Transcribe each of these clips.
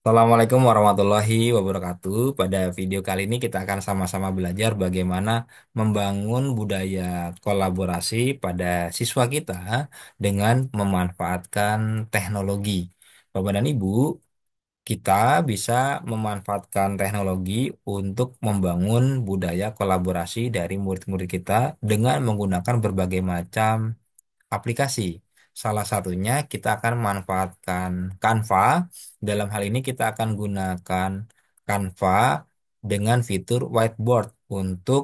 Assalamualaikum warahmatullahi wabarakatuh. Pada video kali ini kita akan sama-sama belajar bagaimana membangun budaya kolaborasi pada siswa kita dengan memanfaatkan teknologi. Bapak dan Ibu, kita bisa memanfaatkan teknologi untuk membangun budaya kolaborasi dari murid-murid kita dengan menggunakan berbagai macam aplikasi. Salah satunya kita akan memanfaatkan Canva. Dalam hal ini kita akan gunakan Canva dengan fitur whiteboard untuk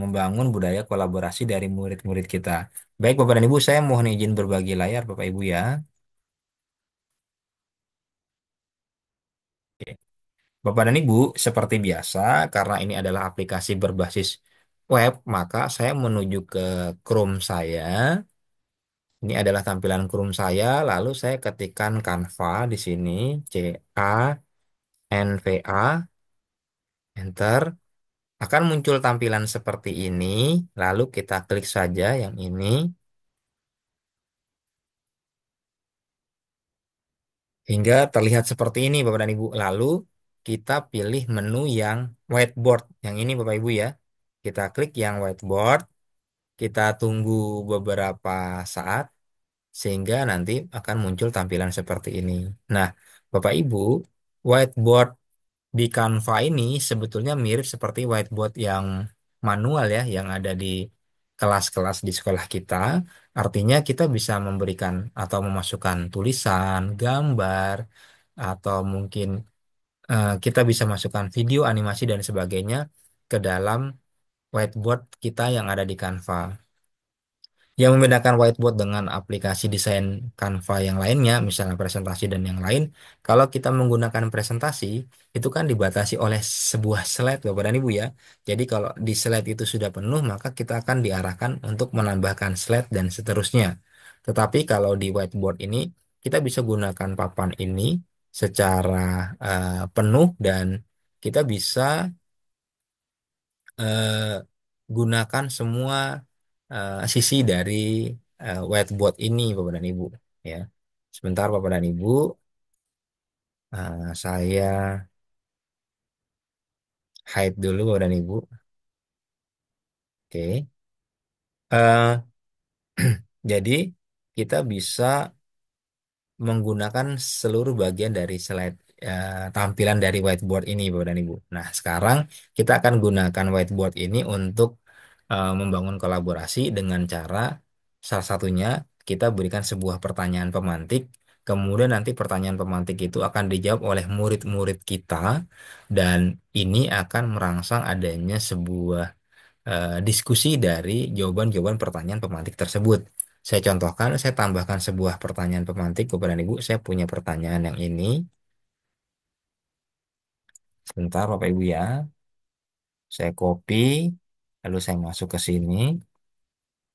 membangun budaya kolaborasi dari murid-murid kita. Baik Bapak dan Ibu, saya mohon izin berbagi layar Bapak Ibu ya. Oke. Bapak dan Ibu, seperti biasa, karena ini adalah aplikasi berbasis web, maka saya menuju ke Chrome saya. Ini adalah tampilan Chrome saya, lalu saya ketikkan Canva di sini, Canva, enter, akan muncul tampilan seperti ini, lalu kita klik saja yang ini, hingga terlihat seperti ini Bapak dan Ibu. Lalu kita pilih menu yang whiteboard, yang ini Bapak Ibu ya. Kita klik yang whiteboard, kita tunggu beberapa saat, sehingga nanti akan muncul tampilan seperti ini. Nah, Bapak Ibu, whiteboard di Canva ini sebetulnya mirip seperti whiteboard yang manual ya, yang ada di kelas-kelas di sekolah kita. Artinya kita bisa memberikan atau memasukkan tulisan, gambar, atau mungkin kita bisa masukkan video, animasi, dan sebagainya ke dalam whiteboard kita yang ada di Canva. Yang membedakan whiteboard dengan aplikasi desain Canva yang lainnya, misalnya presentasi dan yang lain, kalau kita menggunakan presentasi, itu kan dibatasi oleh sebuah slide, Bapak dan Ibu ya. Jadi kalau di slide itu sudah penuh, maka kita akan diarahkan untuk menambahkan slide dan seterusnya. Tetapi kalau di whiteboard ini, kita bisa gunakan papan ini secara penuh dan kita bisa eh, gunakan semua sisi dari whiteboard ini, Bapak dan Ibu. Ya, sebentar, Bapak dan Ibu, saya hide dulu, Bapak dan Ibu. Oke. Eh, jadi kita bisa menggunakan seluruh bagian dari slide tampilan dari whiteboard ini, Bapak dan Ibu. Nah, sekarang kita akan gunakan whiteboard ini untuk membangun kolaborasi dengan cara salah satunya kita berikan sebuah pertanyaan pemantik, kemudian nanti pertanyaan pemantik itu akan dijawab oleh murid-murid kita dan ini akan merangsang adanya sebuah diskusi dari jawaban-jawaban pertanyaan pemantik tersebut. Saya contohkan, saya tambahkan sebuah pertanyaan pemantik kepada Ibu. Saya punya pertanyaan yang ini. Sebentar, Bapak Ibu ya. Saya copy, lalu saya masuk ke sini.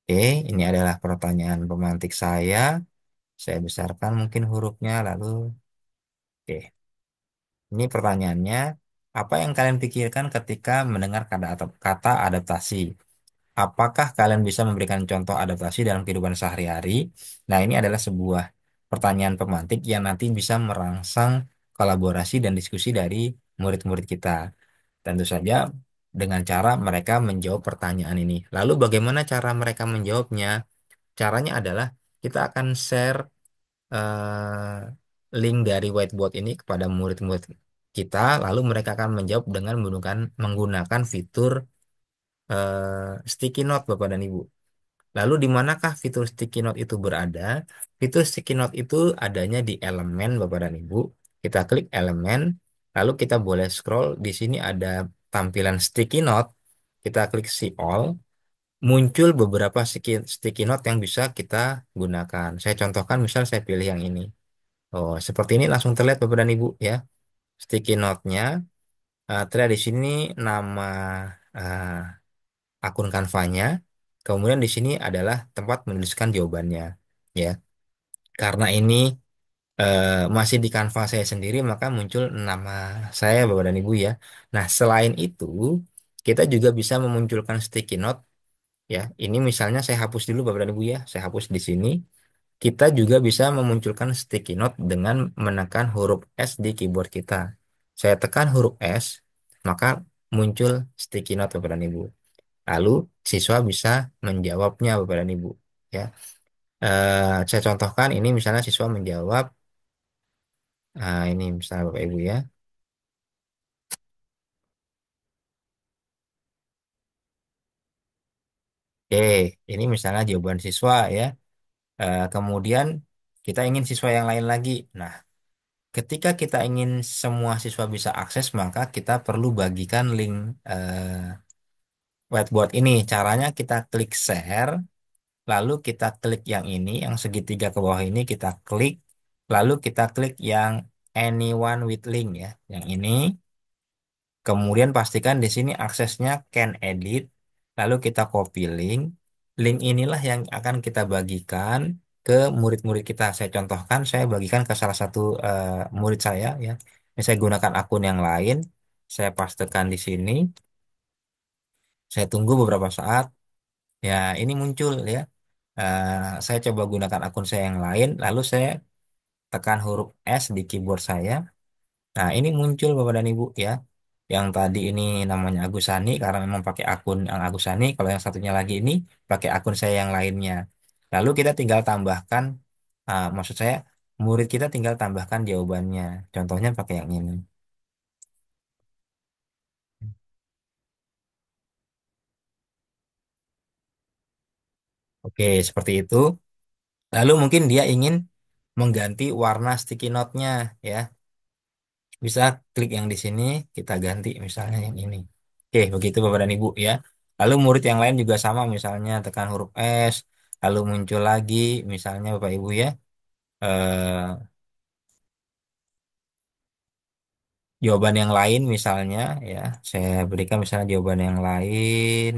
Oke, ini adalah pertanyaan pemantik saya. Saya besarkan mungkin hurufnya, lalu oke. Ini pertanyaannya, apa yang kalian pikirkan ketika mendengar kata adaptasi? Apakah kalian bisa memberikan contoh adaptasi dalam kehidupan sehari-hari? Nah, ini adalah sebuah pertanyaan pemantik yang nanti bisa merangsang kolaborasi dan diskusi dari murid-murid kita. Tentu saja dengan cara mereka menjawab pertanyaan ini. Lalu bagaimana cara mereka menjawabnya? Caranya adalah kita akan share link dari whiteboard ini kepada murid-murid kita, lalu mereka akan menjawab dengan menggunakan fitur sticky note, Bapak dan Ibu. Lalu di manakah fitur sticky note itu berada? Fitur sticky note itu adanya di elemen, Bapak dan Ibu. Kita klik elemen, lalu kita boleh scroll. Di sini ada tampilan sticky note. Kita klik see all. Muncul beberapa sticky note yang bisa kita gunakan. Saya contohkan, misal saya pilih yang ini. Oh, seperti ini langsung terlihat Bapak dan Ibu ya. Sticky note-nya terlihat di sini nama eh, akun Canva-nya. Kemudian di sini adalah tempat menuliskan jawabannya. Ya, karena ini masih di Canva saya sendiri, maka muncul nama saya, Bapak dan Ibu ya. Nah, selain itu, kita juga bisa memunculkan sticky note. Ya, ini misalnya saya hapus dulu, Bapak dan Ibu ya. Saya hapus di sini. kita juga bisa memunculkan sticky note dengan menekan huruf S di keyboard kita. Saya tekan huruf S, maka muncul sticky note Bapak dan Ibu. Lalu siswa bisa menjawabnya Bapak dan Ibu. Ya, saya contohkan ini misalnya siswa menjawab, ini misalnya Bapak Ibu ya. Oke, ini misalnya jawaban siswa ya. Kemudian kita ingin siswa yang lain lagi. Nah, ketika kita ingin semua siswa bisa akses, maka kita perlu bagikan link whiteboard ini. Caranya kita klik share, lalu kita klik yang ini, yang segitiga ke bawah ini kita klik, lalu kita klik yang anyone with link ya, yang ini. Kemudian pastikan di sini aksesnya can edit, lalu kita copy link. Link inilah yang akan kita bagikan ke murid-murid kita. Saya contohkan, saya bagikan ke salah satu murid saya ya. Ini saya gunakan akun yang lain, saya pastekan di sini, saya tunggu beberapa saat. Ya, ini muncul ya. Saya coba gunakan akun saya yang lain, lalu saya tekan huruf S di keyboard saya. Nah, ini muncul Bapak dan Ibu ya. Yang tadi ini namanya Agusani karena memang pakai akun yang Agusani. Kalau yang satunya lagi ini pakai akun saya yang lainnya. Lalu kita tinggal tambahkan, maksud saya murid kita tinggal tambahkan jawabannya. Contohnya pakai yang ini. Oke, seperti itu. Lalu mungkin dia ingin mengganti warna sticky note-nya ya. Bisa klik yang di sini, kita ganti misalnya yang ini. Oke, begitu Bapak dan Ibu ya. Lalu murid yang lain juga sama, misalnya tekan huruf S, lalu muncul lagi, misalnya Bapak Ibu ya, eh, jawaban yang lain misalnya ya. Saya berikan misalnya jawaban yang lain.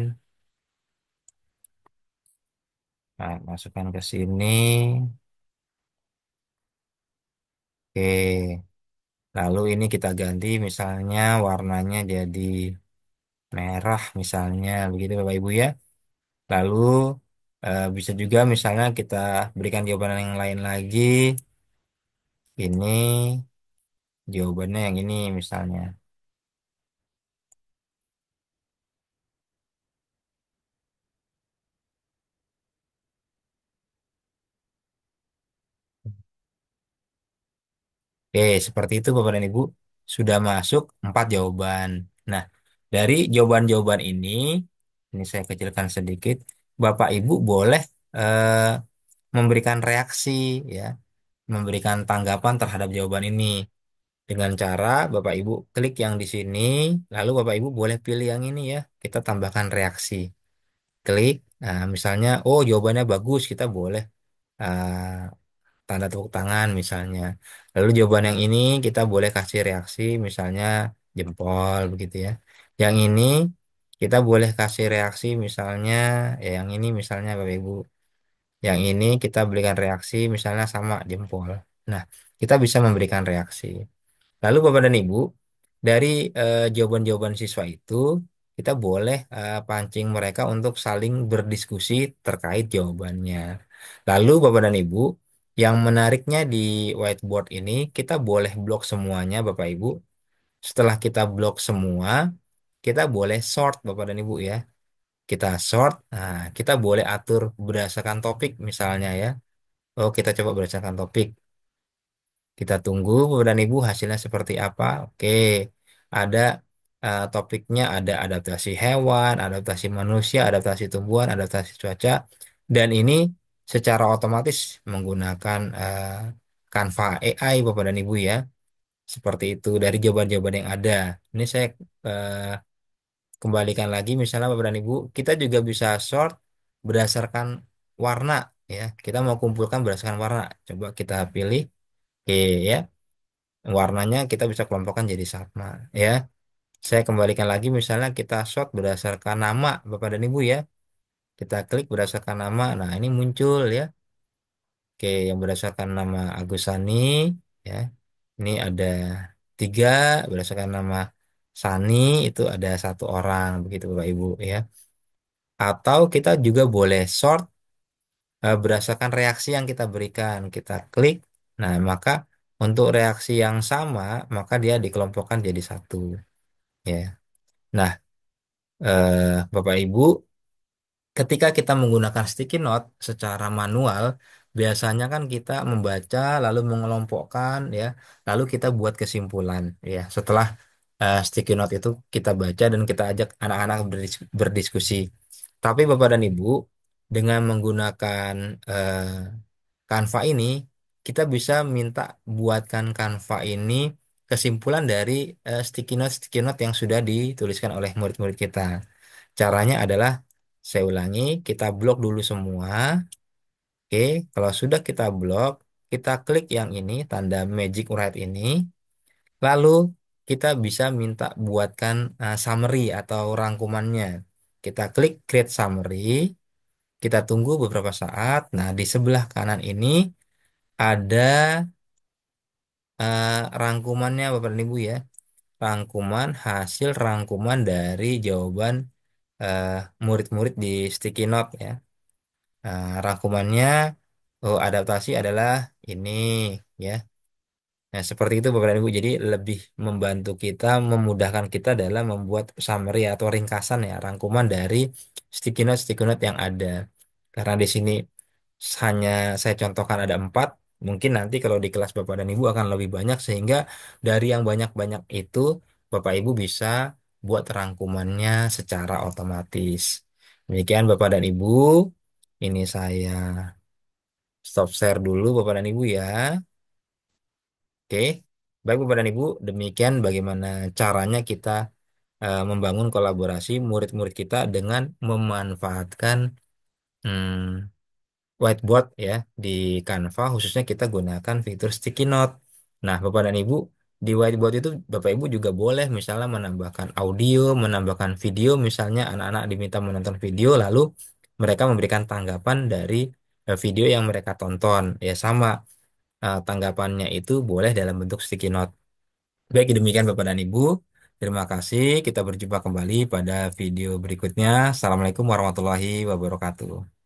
Nah, masukkan ke sini. Oke, lalu ini kita ganti misalnya warnanya jadi merah misalnya, begitu Bapak Ibu ya. Lalu bisa juga misalnya kita berikan jawaban yang lain lagi. Ini jawabannya yang ini misalnya. Oke, seperti itu Bapak dan Ibu. Sudah masuk 4 jawaban. Nah, dari jawaban-jawaban ini saya kecilkan sedikit. Bapak Ibu boleh eh, memberikan reaksi ya, memberikan tanggapan terhadap jawaban ini. Dengan cara Bapak Ibu klik yang di sini, lalu Bapak Ibu boleh pilih yang ini ya. Kita tambahkan reaksi. Klik, nah misalnya, oh jawabannya bagus, kita boleh tanda tepuk tangan misalnya. Lalu jawaban yang ini kita boleh kasih reaksi, misalnya jempol begitu ya. Yang ini kita boleh kasih reaksi, misalnya, ya yang ini misalnya Bapak Ibu. Yang ini kita berikan reaksi, misalnya sama jempol. Nah, kita bisa memberikan reaksi. Lalu Bapak dan Ibu, dari jawaban-jawaban siswa itu, kita boleh pancing mereka untuk saling berdiskusi terkait jawabannya. Lalu Bapak dan Ibu, yang menariknya di whiteboard ini, kita boleh blok semuanya Bapak Ibu. Setelah kita blok semua, kita boleh sort Bapak dan Ibu ya. Kita sort, nah kita boleh atur berdasarkan topik misalnya ya. Oh, kita coba berdasarkan topik. Kita tunggu Bapak dan Ibu hasilnya seperti apa. Oke, ada topiknya ada adaptasi hewan, adaptasi manusia, adaptasi tumbuhan, adaptasi cuaca. Dan ini secara otomatis menggunakan Canva AI Bapak dan Ibu ya. Seperti itu dari jawaban-jawaban yang ada. Ini saya eh, kembalikan lagi misalnya Bapak dan Ibu, kita juga bisa sort berdasarkan warna ya. Kita mau kumpulkan berdasarkan warna. Coba kita pilih. Oke ya. Warnanya kita bisa kelompokkan jadi sama ya. Saya kembalikan lagi misalnya kita sort berdasarkan nama Bapak dan Ibu ya. Kita klik berdasarkan nama. Nah, ini muncul ya. Oke, yang berdasarkan nama Agusani ya. Ini ada 3 berdasarkan nama Sani itu ada 1 orang begitu Bapak Ibu ya. Atau kita juga boleh sort berdasarkan reaksi yang kita berikan. Kita klik, nah maka untuk reaksi yang sama, maka dia dikelompokkan jadi satu. Ya, nah Bapak Ibu, ketika kita menggunakan sticky note secara manual, biasanya kan kita membaca lalu mengelompokkan ya, lalu kita buat kesimpulan ya. Setelah sticky note itu kita baca dan kita ajak anak-anak berdiskusi. Tapi Bapak dan Ibu, dengan menggunakan Canva ini, kita bisa minta buatkan Canva ini kesimpulan dari sticky note yang sudah dituliskan oleh murid-murid kita. Caranya adalah, saya ulangi, kita blok dulu semua. Oke, kalau sudah kita blok, kita klik yang ini, tanda magic write ini. Lalu kita bisa minta buatkan summary atau rangkumannya. Kita klik create summary, kita tunggu beberapa saat. Nah, di sebelah kanan ini ada rangkumannya Bapak dan Ibu ya. Rangkuman hasil rangkuman dari jawaban eh, murid-murid di sticky note ya. Rangkumannya, oh, adaptasi adalah ini ya. Nah, seperti itu Bapak dan Ibu. Jadi lebih membantu kita, memudahkan kita dalam membuat summary atau ringkasan ya, rangkuman dari sticky note yang ada. Karena di sini hanya saya contohkan ada 4, mungkin nanti kalau di kelas Bapak dan Ibu akan lebih banyak, sehingga dari yang banyak-banyak itu Bapak Ibu bisa buat rangkumannya secara otomatis. Demikian Bapak dan Ibu, ini saya stop share dulu Bapak dan Ibu ya. Oke, baik Bapak dan Ibu, demikian bagaimana caranya kita membangun kolaborasi murid-murid kita dengan memanfaatkan hmm, whiteboard ya di Canva, khususnya kita gunakan fitur sticky note. Nah, Bapak dan Ibu, di whiteboard itu Bapak Ibu juga boleh misalnya menambahkan audio, menambahkan video, misalnya anak-anak diminta menonton video lalu mereka memberikan tanggapan dari video yang mereka tonton. Ya sama, tanggapannya itu boleh dalam bentuk sticky note. Baik, demikian Bapak dan Ibu. Terima kasih. Kita berjumpa kembali pada video berikutnya. Assalamualaikum warahmatullahi wabarakatuh.